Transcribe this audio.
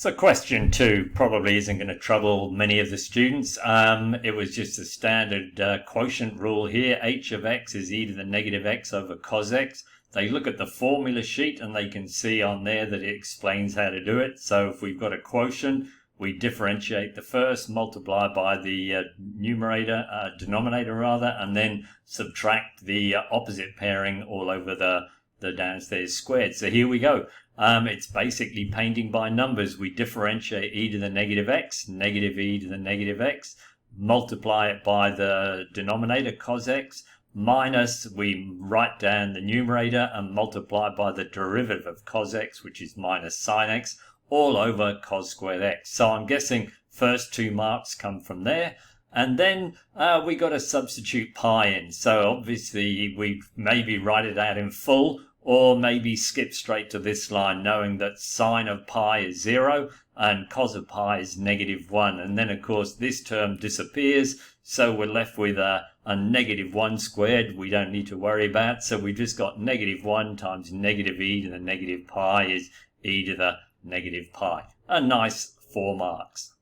So question 2 probably isn't going to trouble many of the students. It was just a standard quotient rule here. H of x is e to the negative x over cos x. They look at the formula sheet and they can see on there that it explains how to do it. So if we've got a quotient, we differentiate the first, multiply by the denominator rather, and then subtract the opposite pairing all over the downstairs squared. So here we go. It's basically painting by numbers. We differentiate e to the negative x, negative e to the negative x, multiply it by the denominator cos x, minus we write down the numerator and multiply by the derivative of cos x, which is minus sin x, all over cos squared x. So I'm guessing first 2 marks come from there. And then we got to substitute pi in. So obviously we maybe write it out in full, or maybe skip straight to this line knowing that sine of pi is 0 and cos of pi is -1. And then of course this term disappears, so we're left with a -1 squared we don't need to worry about. So we've just got -1 times negative e to the negative pi is e to the negative pi. A nice 4 marks.